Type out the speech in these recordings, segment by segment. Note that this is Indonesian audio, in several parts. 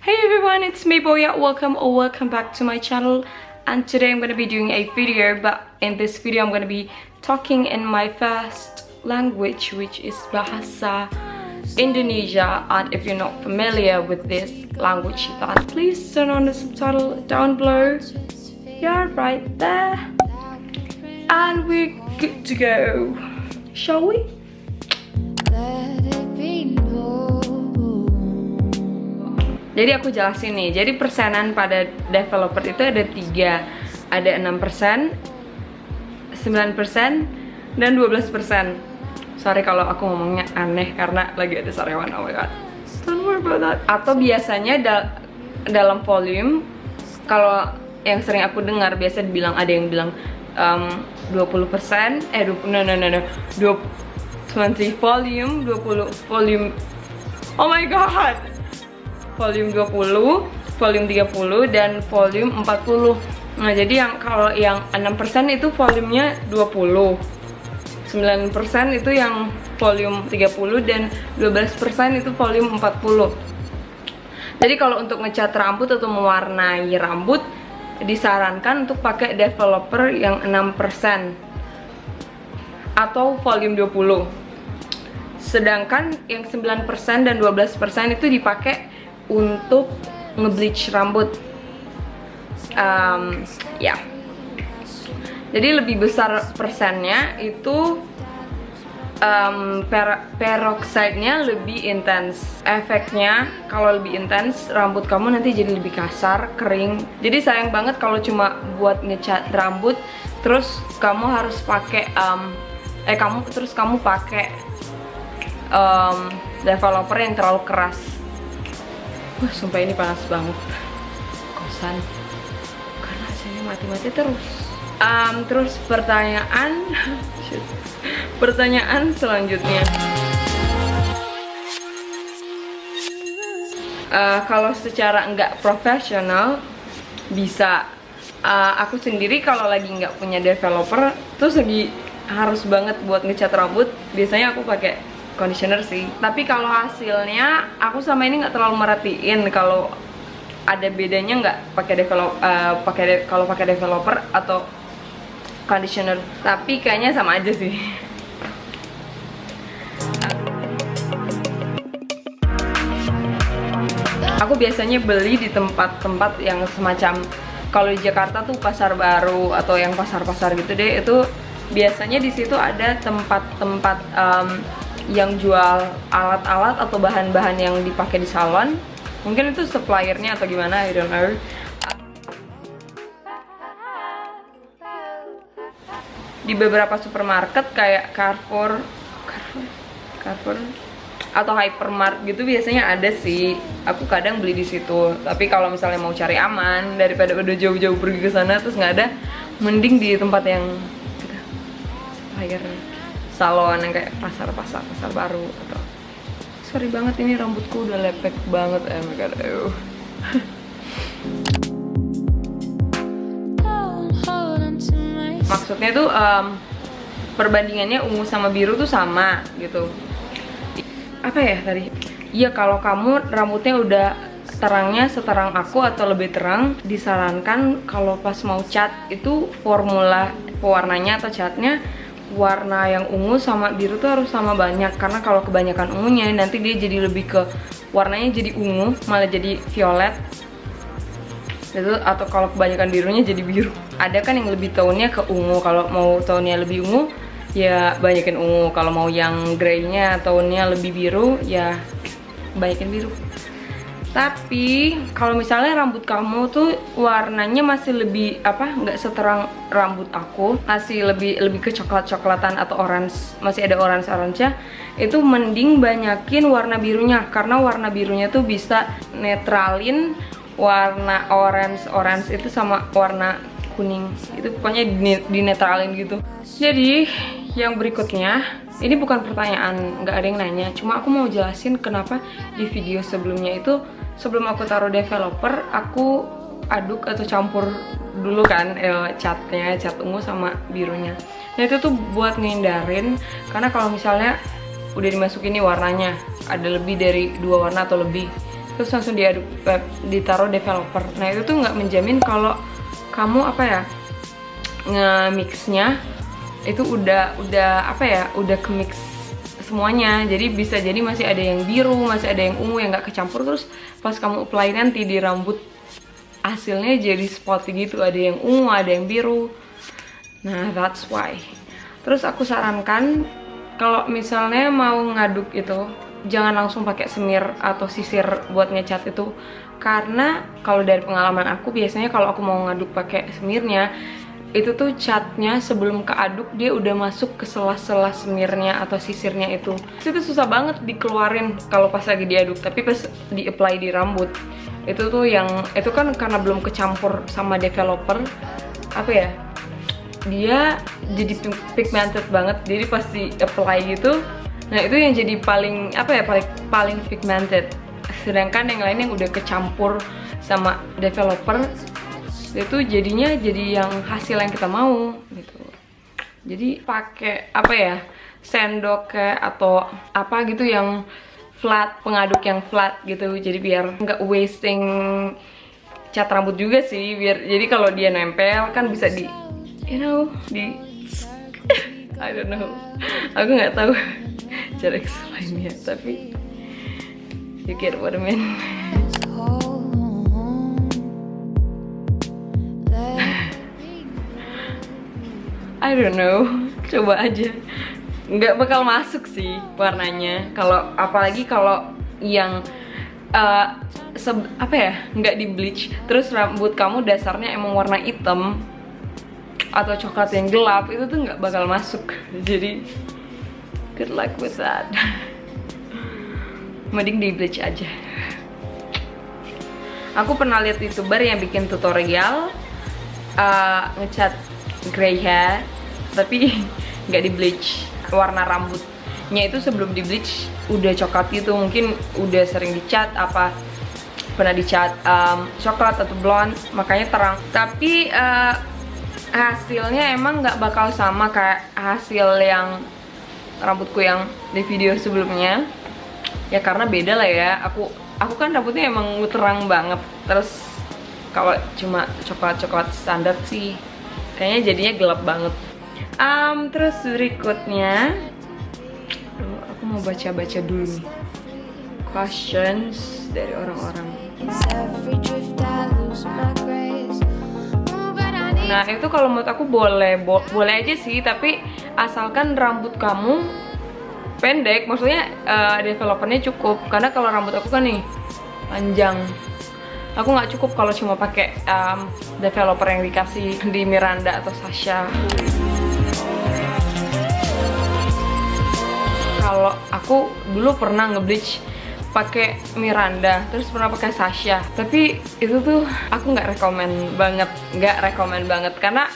Hey everyone, it's me Boya. Welcome back to my channel. And today I'm gonna be doing a video, but in this video I'm gonna be talking in my first language, which is Bahasa Indonesia. And if you're not familiar with this language, then please turn on the subtitle down below. Yeah, right there. And we're good to go. Shall we? Jadi aku jelasin nih, jadi persenan pada developer itu ada 3. Ada 6%, 9%, dan 12%. Sorry kalau aku ngomongnya aneh karena lagi ada sariawan, oh my god. Don't worry about that. Atau biasanya dalam volume, kalau yang sering aku dengar biasa dibilang, ada yang bilang 20%, 20 volume, 20 volume, oh my god, volume 20, volume 30, dan volume 40. Nah jadi kalau yang 6% itu volumenya 20, 9% itu yang volume 30, dan 12% itu volume 40. Jadi kalau untuk ngecat rambut atau mewarnai rambut, disarankan untuk pakai developer yang 6% atau volume 20. Sedangkan yang 9% dan 12% itu dipakai untuk ngebleach rambut. Ya. Jadi lebih besar persennya itu peroxide-nya lebih intens. Efeknya kalau lebih intens, rambut kamu nanti jadi lebih kasar, kering. Jadi sayang banget kalau cuma buat ngecat rambut terus kamu harus pakai kamu pakai developer yang terlalu keras. Wah, sumpah ini panas banget kosan karena AC-nya mati-mati terus. Terus pertanyaan selanjutnya, kalau secara nggak profesional bisa. Aku sendiri kalau lagi nggak punya developer, terus lagi harus banget buat ngecat rambut, biasanya aku pakai conditioner sih. Tapi kalau hasilnya, aku sama ini nggak terlalu merhatiin kalau ada bedanya nggak kalau pakai developer atau conditioner. Tapi kayaknya sama aja sih. Aku biasanya beli di tempat-tempat yang semacam, kalau di Jakarta tuh Pasar Baru atau yang pasar-pasar gitu deh, itu biasanya di situ ada tempat-tempat yang jual alat-alat atau bahan-bahan yang dipakai di salon. Mungkin itu suppliernya atau gimana, I don't know. Di beberapa supermarket kayak Carrefour atau Hypermart gitu biasanya ada sih. Aku kadang beli di situ. Tapi kalau misalnya mau cari aman daripada udah jauh-jauh pergi ke sana terus nggak ada, mending di tempat yang supplier salon yang kayak pasar baru. Atau sorry banget, ini rambutku udah lepek banget, oh my god. Maksudnya tuh perbandingannya ungu sama biru tuh sama gitu. Apa ya tadi? Iya, kalau kamu rambutnya udah terangnya seterang aku atau lebih terang, disarankan kalau pas mau cat itu formula pewarnanya atau catnya, warna yang ungu sama biru tuh harus sama banyak. Karena kalau kebanyakan ungunya nanti dia jadi lebih ke warnanya jadi ungu malah jadi violet itu, atau kalau kebanyakan birunya jadi biru. Ada kan yang lebih tone-nya ke ungu. Kalau mau tone-nya lebih ungu ya banyakin ungu. Kalau mau yang grey-nya tone-nya lebih biru ya banyakin biru. Tapi kalau misalnya rambut kamu tuh warnanya masih lebih nggak seterang rambut aku, masih lebih ke coklat-coklatan atau orange, masih ada orange-nya, itu mending banyakin warna birunya. Karena warna birunya tuh bisa netralin warna orange itu sama warna kuning. Itu pokoknya dinetralin gitu. Jadi yang berikutnya, ini bukan pertanyaan, nggak ada yang nanya, cuma aku mau jelasin kenapa di video sebelumnya itu, sebelum aku taruh developer, aku aduk atau campur dulu kan catnya, cat ungu sama birunya. Nah itu tuh buat ngindarin, karena kalau misalnya udah dimasukin nih warnanya, ada lebih dari 2 warna atau lebih, terus langsung diaduk, ditaruh developer. Nah itu tuh nggak menjamin kalau kamu apa ya, nge-mixnya itu udah apa ya, udah ke-mix semuanya. Jadi bisa jadi masih ada yang biru, masih ada yang ungu yang nggak kecampur, terus pas kamu apply nanti di rambut hasilnya jadi spotty gitu, ada yang ungu, ada yang biru. Nah that's why. Terus aku sarankan kalau misalnya mau ngaduk itu jangan langsung pakai semir atau sisir buat ngecat itu, karena kalau dari pengalaman aku biasanya kalau aku mau ngaduk pakai semirnya itu tuh catnya sebelum keaduk dia udah masuk ke sela-sela semirnya atau sisirnya itu susah banget dikeluarin kalau pas lagi diaduk. Tapi pas di apply di rambut itu tuh yang itu kan karena belum kecampur sama developer, apa ya, dia jadi pigmented banget, jadi pas di apply gitu. Nah itu yang jadi paling apa ya, paling pigmented. Sedangkan yang lain yang udah kecampur sama developer itu jadinya jadi yang hasil yang kita mau gitu. Jadi pakai apa ya, sendok kayak atau apa gitu yang flat, pengaduk yang flat gitu. Jadi biar nggak wasting cat rambut juga sih, biar jadi kalau dia nempel kan bisa di di I don't know, aku nggak tahu cara explainnya, tapi you get what I mean. I don't know, coba aja. Nggak bakal masuk sih warnanya, kalau apalagi kalau yang apa ya, nggak di bleach, terus rambut kamu dasarnya emang warna hitam atau coklat yang gelap, itu tuh nggak bakal masuk. Jadi good luck with that. Mending di bleach aja. Aku pernah lihat youtuber yang bikin tutorial ngecat gray hair tapi nggak di bleach. Warna rambutnya itu sebelum di bleach udah coklat gitu, mungkin udah sering dicat, apa pernah dicat coklat atau blonde, makanya terang. Tapi hasilnya emang nggak bakal sama kayak hasil yang rambutku yang di video sebelumnya ya, karena beda lah ya. Aku kan rambutnya emang terang banget, terus kalau cuma coklat standar sih kayaknya jadinya gelap banget. Terus berikutnya aku mau baca-baca dulu nih questions dari orang-orang. Nah itu kalau menurut aku boleh aja sih, tapi asalkan rambut kamu pendek, maksudnya developernya cukup. Karena kalau rambut aku kan nih panjang, aku nggak cukup kalau cuma pakai developer yang dikasih di Miranda atau Sasha. Kalau aku dulu pernah ngebleach pakai Miranda, terus pernah pakai Sasha, tapi itu tuh aku nggak rekomen banget, karena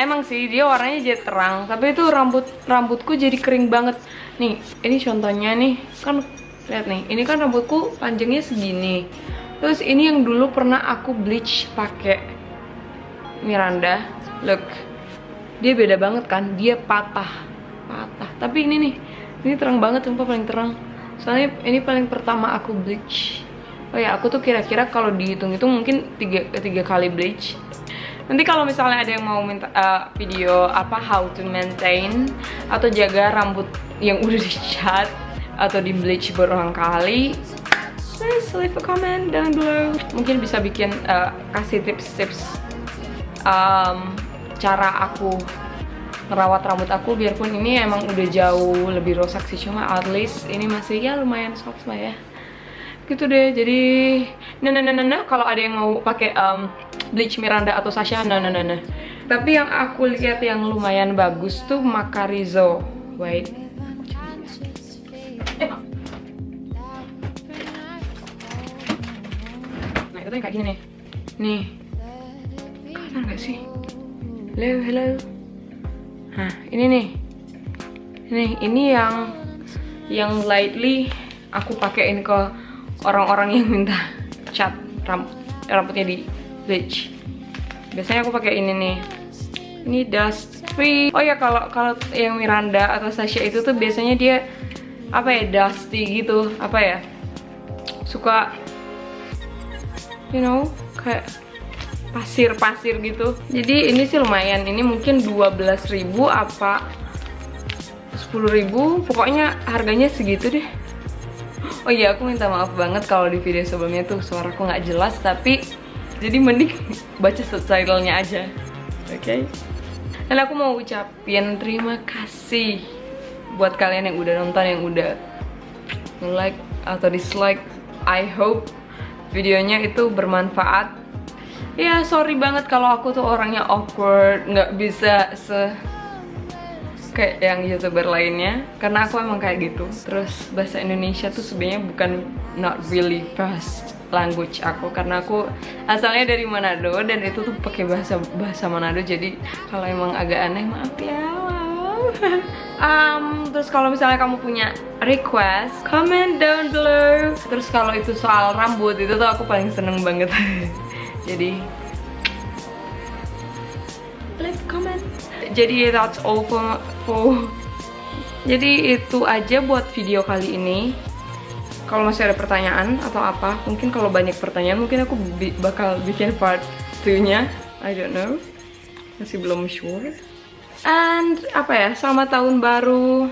emang sih dia warnanya jadi terang, tapi itu rambutku jadi kering banget. Nih, ini contohnya nih, kan lihat nih, ini kan rambutku panjangnya segini. Terus ini yang dulu pernah aku bleach pakai Miranda, look, dia beda banget kan, dia patah. Tapi ini nih, ini terang banget, sumpah paling terang. Soalnya ini paling pertama aku bleach. Oh ya, aku tuh kira-kira kalau dihitung-hitung mungkin 3 kali bleach. Nanti kalau misalnya ada yang mau minta video apa how to maintain atau jaga rambut yang udah dicat atau di bleach berulang kali, please leave a comment down below. Mungkin bisa bikin kasih tips-tips cara aku ngerawat rambut aku, biarpun ini emang udah jauh lebih rusak sih, cuma at least ini masih ya lumayan soft lah ya. Gitu deh. Jadi nah kalau ada yang mau pakai bleach Miranda atau Sasha, nah. Tapi yang aku lihat yang lumayan bagus tuh Macarizo. Wait. Nah itu tuh yang kayak gini nih. Nih, kelihatan nggak sih? Hello. Nah ini nih. Ini yang lightly aku pakein ke orang-orang yang minta cat rambutnya di bleach. Biasanya aku pakai ini nih. Ini dust free. Oh ya, kalau yang Miranda atau Sasha itu tuh biasanya dia apa ya, dusty gitu, apa ya, suka you know, kayak pasir-pasir gitu. Jadi ini sih lumayan, ini mungkin 12.000 apa 10.000, pokoknya harganya segitu deh. Oh iya, aku minta maaf banget kalau di video sebelumnya tuh suaraku nggak jelas, tapi jadi mending baca subtitlenya aja, oke? Dan aku mau ucapin terima kasih buat kalian yang udah nonton, yang udah like atau dislike. I hope videonya itu bermanfaat. Ya sorry banget kalau aku tuh orangnya awkward, nggak bisa kayak yang YouTuber lainnya, karena aku emang kayak gitu. Terus bahasa Indonesia tuh sebenarnya bukan not really first language aku, karena aku asalnya dari Manado dan itu tuh pakai bahasa Manado. Jadi kalau emang agak aneh maaf ya. Terus kalau misalnya kamu punya request, comment down below. Terus kalau itu soal rambut, itu tuh aku paling seneng banget. Jadi leave comment. Jadi that's all for jadi itu aja buat video kali ini. Kalau masih ada pertanyaan atau apa, mungkin kalau banyak pertanyaan mungkin aku bakal bikin part 2-nya. I don't know, masih belum sure. And apa ya, selamat tahun baru,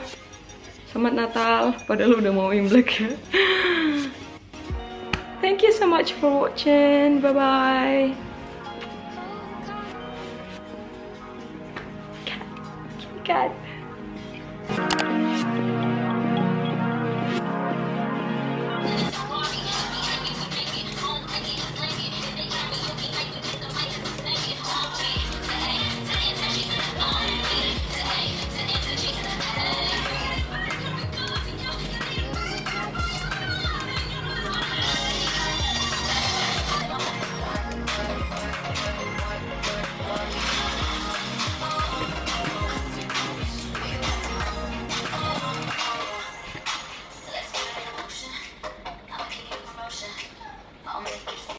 selamat Natal, padahal udah mau Imlek ya. Thank you so much for watching, bye bye. Cat.